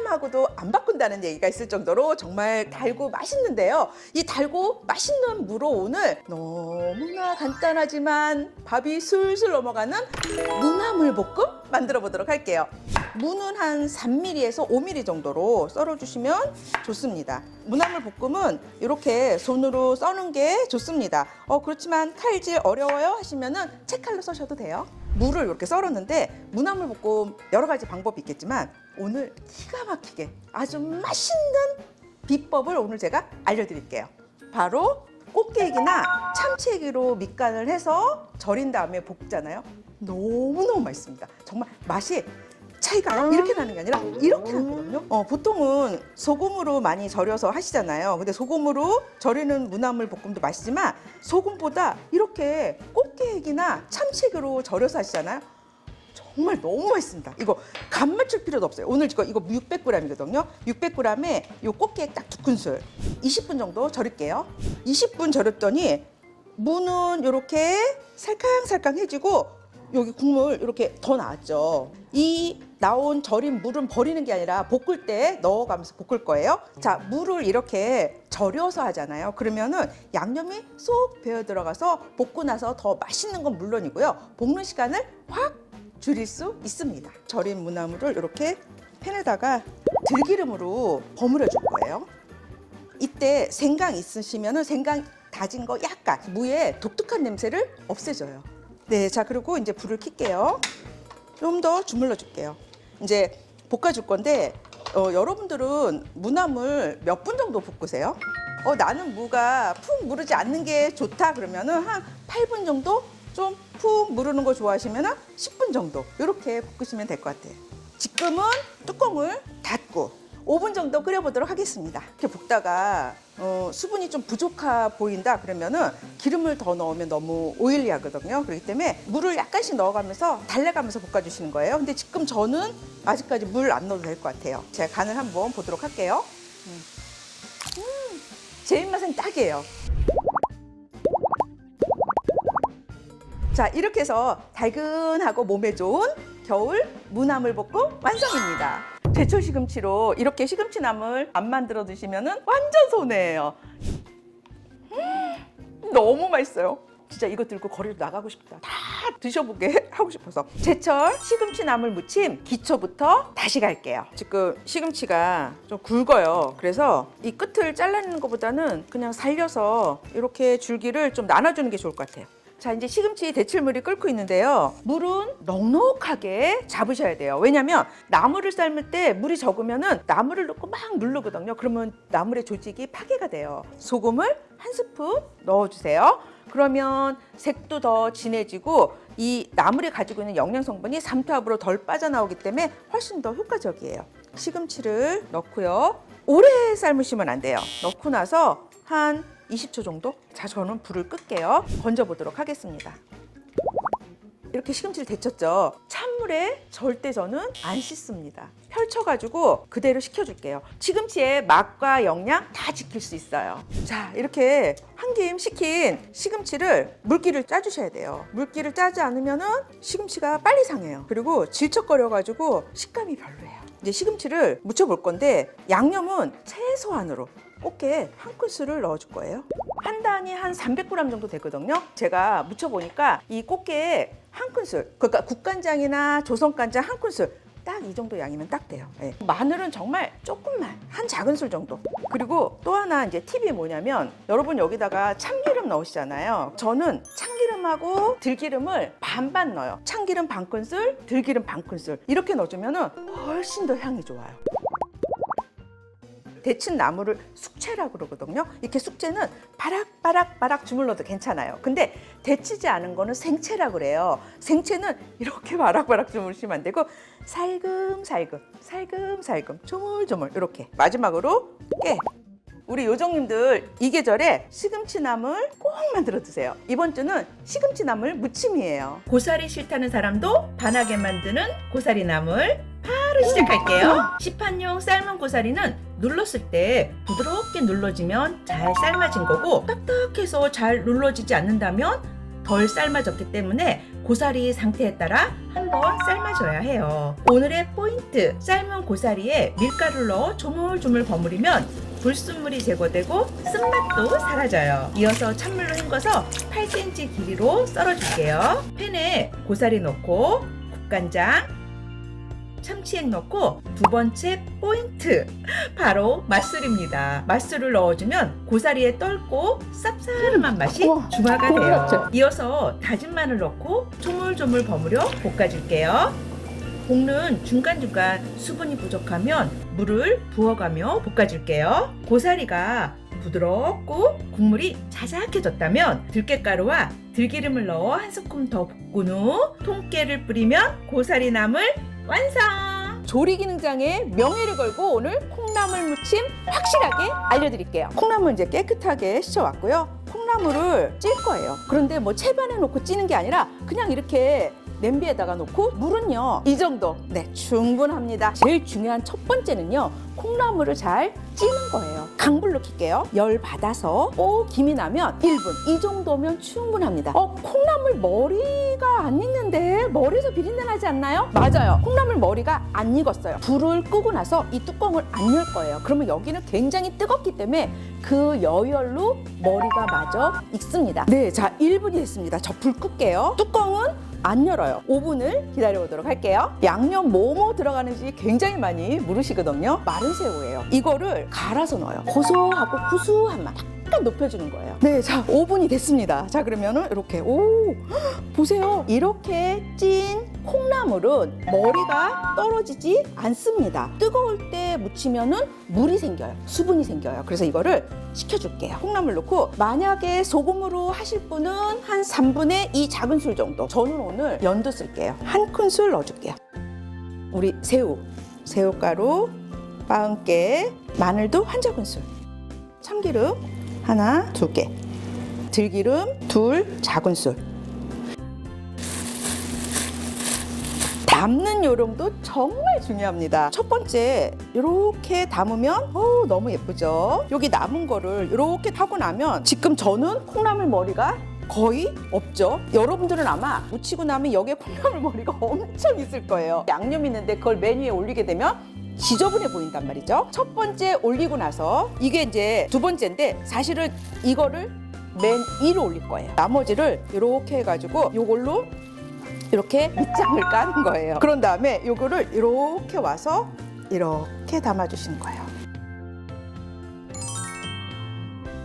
이름하고도 안 바꾼다는 얘기가 있을 정도로 정말 달고 맛있는데요. 이 달고 맛있는 무로 오늘 너무나 간단하지만 밥이 술술 넘어가는 무나물 볶음 만들어 보도록 할게요. 무는 한 3mm에서 5mm 정도로 썰어주시면 좋습니다. 무나물 볶음은 이렇게 손으로 써는 게 좋습니다. 그렇지만 칼질 어려워요 하시면은 채칼로 써셔도 돼요. 무를 이렇게 썰었는데 무나물 볶음 여러 가지 방법이 있겠지만 오늘 기가 막히게 아주 맛있는 비법을 오늘 제가 알려드릴게요. 바로 꽃게기나 참치기로 밑간을 해서 절인 다음에 볶잖아요. 너무너무 맛있습니다. 정말 맛이 차이가 이렇게 나는 게 아니라 이렇게 나거든요. 보통은 소금으로 많이 절여서 하시잖아요. 근데 소금으로 절이는 무나물 볶음도 맛있지만 소금보다 이렇게 꽃게기나 참치기로 절여서 하시잖아요. 정말 너무 맛있습니다. 이거 간 맞출 필요도 없어요. 오늘 이거 600g이거든요. 600g에 이 꽃게 딱 2큰술 20분 정도 절일게요. 20분 절였더니 무는 이렇게 살캉살캉해지고 여기 국물 이렇게 더 나왔죠. 이 나온 절인 물은 버리는 게 아니라 볶을 때 넣어가면서 볶을 거예요. 자, 물을 이렇게 절여서 하잖아요. 그러면은 양념이 쏙 배어 들어가서 볶고 나서 더 맛있는 건 물론이고요. 볶는 시간을 확 줄일 수 있습니다. 절인 무나물을 이렇게 팬에다가 들기름으로 버무려 줄 거예요. 이때 생강 있으시면은 생강 다진 거 약간 무의 독특한 냄새를 없애줘요. 네, 자 그리고 이제 불을 켤게요. 좀 더 주물러 줄게요. 이제 볶아줄 건데 여러분들은 무나물 몇 분 정도 볶으세요? 나는 무가 푹 무르지 않는 게 좋다 그러면은 한 8분 정도 좀 푹 무르는 거 좋아하시면은 10분 정도 이렇게 볶으시면 될 것 같아요. 지금은 뚜껑을 닫고 5분 정도 끓여보도록 하겠습니다. 이렇게 볶다가 수분이 좀 부족해 보인다 그러면은 기름을 더 넣으면 너무 오일리하거든요. 그렇기 때문에 물을 약간씩 넣어가면서 달래가면서 볶아주시는 거예요. 근데 지금 저는 아직까지 물 안 넣어도 될 것 같아요. 제가 간을 한번 보도록 할게요. 제 입맛은 딱이에요. 자, 이렇게 해서 달근하고 몸에 좋은 겨울 무나물 볶음 완성입니다. 제철 시금치로 이렇게 시금치나물 안 만들어 드시면 완전 손해예요. 너무 맛있어요. 진짜 이거 들고 거리로 나가고 싶다. 다 드셔보게 하고 싶어서. 제철 시금치나물 무침 기초부터 다시 갈게요. 지금 시금치가 좀 굵어요. 그래서 이 끝을 잘라내는 것보다는 그냥 살려서 이렇게 줄기를 좀 나눠주는 게 좋을 것 같아요. 자, 이제 시금치 데칠물이 끓고 있는데요. 물은 넉넉하게 잡으셔야 돼요. 왜냐면 나물을 삶을 때 물이 적으면은 나물을 넣고 막 누르거든요. 그러면 나물의 조직이 파괴가 돼요. 소금을 한 스푼 넣어주세요. 그러면 색도 더 진해지고 이 나물이 가지고 있는 영양 성분이 삼투압으로 덜 빠져나오기 때문에 훨씬 더 효과적이에요. 시금치를 넣고요. 오래 삶으시면 안 돼요. 넣고 나서 한 20초 정도? 자, 저는 불을 끌게요. 건져보도록 하겠습니다. 이렇게 시금치를 데쳤죠. 찬물에 절대 저는 안 씻습니다. 펼쳐가지고 그대로 식혀줄게요. 시금치의 맛과 영양 다 지킬 수 있어요. 자, 이렇게 한 김 식힌 시금치를 물기를 짜주셔야 돼요. 물기를 짜지 않으면 시금치가 빨리 상해요. 그리고 질척거려가지고 식감이 별로예요. 이제 시금치를 무쳐볼 건데 양념은 최소한으로 꽃게 한 큰술을 넣어줄 거예요. 한 단이 한 300g 정도 되거든요. 제가 무쳐보니까 이 꽃게에 한 큰술, 그러니까 국간장이나 조선간장 한 큰술 딱 이 정도 양이면 딱 돼요. 네. 마늘은 정말 조금만, 한 작은술 정도. 그리고 또 하나 이제 팁이 뭐냐면 여러분 여기다가 참기름 넣으시잖아요. 저는 참기름하고 들기름을 반반 넣어요. 참기름 반 큰술, 들기름 반 큰술 이렇게 넣어주면 훨씬 더 향이 좋아요. 데친 나물을 숙채라고 그러거든요. 이렇게 숙채는 바락바락 주물러도 괜찮아요. 근데 데치지 않은 거는 생채라고 그래요. 생채는 이렇게 바락바락 주무시면 안 되고 살금살금 조물조물 이렇게. 마지막으로 깨. 우리 요정님들 이 계절에 시금치나물 꼭 만들어 드세요. 이번 주는 시금치나물 무침이에요. 고사리 싫다는 사람도 반하게 만드는 고사리나물 바로 시작할게요. 시판용 삶은 고사리는 눌렀을 때 부드럽게 눌러지면 잘 삶아진 거고, 딱딱해서 잘 눌러지지 않는다면 덜 삶아졌기 때문에 고사리 상태에 따라 한번 삶아줘야 해요. 오늘의 포인트, 삶은 고사리에 밀가루를 넣어 조물조물 버무리면 불순물이 제거되고 쓴맛도 사라져요. 이어서 찬물로 헹궈서 8cm 길이로 썰어줄게요. 팬에 고사리 넣고 국간장, 참치액 넣고 두 번째 포인트, 바로 맛술입니다. 맛술을 넣어주면 고사리에 떫고 쌉싸름한 맛이 중화가 돼요. 이어서 다진 마늘 넣고 조물조물 버무려 볶아줄게요. 볶는 중간중간 수분이 부족하면 물을 부어가며 볶아줄게요. 고사리가 부드럽고 국물이 자작해졌다면 들깨가루와 들기름을 넣어 한 스푼 더 볶은 후 통깨를 뿌리면 고사리 나물 완성! 조리기능장의 명예를 걸고 오늘 콩나물 무침 확실하게 알려드릴게요. 콩나물 이제 깨끗하게 씻어왔고요. 콩나물을 찔 거예요. 그런데 뭐 채반에 놓고 찌는 게 아니라 그냥 이렇게 냄비에다가 놓고 물은요 이 정도 충분합니다. 제일 중요한 첫 번째는요 콩나물을 잘 찌는 거예요. 강불로 킬게요. 열 받아서 김이 나면 1분 이 정도면 충분합니다. 콩나물 머리가 안 익는데 머리에서 비린내 나지 않나요? 맞아요. 콩나물 머리가 안 익었어요. 불을 끄고 나서 이 뚜껑을 안 열 거예요. 그러면 여기는 굉장히 뜨겁기 때문에 그 여열로 머리가 마저 익습니다. 네, 자 1분이 됐습니다. 저 불 끌게요. 뚜껑은 안 열어요. 5분을 기다려 보도록 할게요. 양념 뭐뭐 들어가는지 굉장히 많이 물으시거든요. 마른 새우예요. 이거를 갈아서 넣어요. 고소하고 구수한 맛 약간 높여주는 거예요. 네, 자 5분이 됐습니다. 자 그러면은 이렇게 보세요. 이렇게 찐 콩나물은 머리가 떨어지지 않습니다. 뜨거울 때 무치면은 물이 생겨요. 수분이 생겨요. 그래서 이거를 식혀줄게요. 콩나물 넣고 만약에 소금으로 하실 분은 한 3분의 2 작은 술 정도. 저는 오늘 연두 쓸게요. 한 큰술 넣어줄게요. 우리 새우가루 40개, 마늘도 한 작은술, 참기름 하나, 2개, 들기름 2 작은술. 담는 요령도 정말 중요합니다. 첫 번째 이렇게 담으면 너무 예쁘죠? 여기 남은 거를 이렇게 하고 나면 지금 저는 콩나물 머리가 거의 없죠. 여러분들은 아마 무치고 나면 여기에 콩나물 머리가 엄청 있을 거예요. 양념 있는데 그걸 맨 위에 올리게 되면 지저분해 보인단 말이죠. 첫 번째 올리고 나서 이게 이제 두 번째인데 사실은 이거를 맨 위로 올릴 거예요. 나머지를 이렇게 해가지고 요걸로 이렇게 밑장을 까는 거예요. 그런 다음에 요거를 이렇게 와서 이렇게 담아주시는 거예요.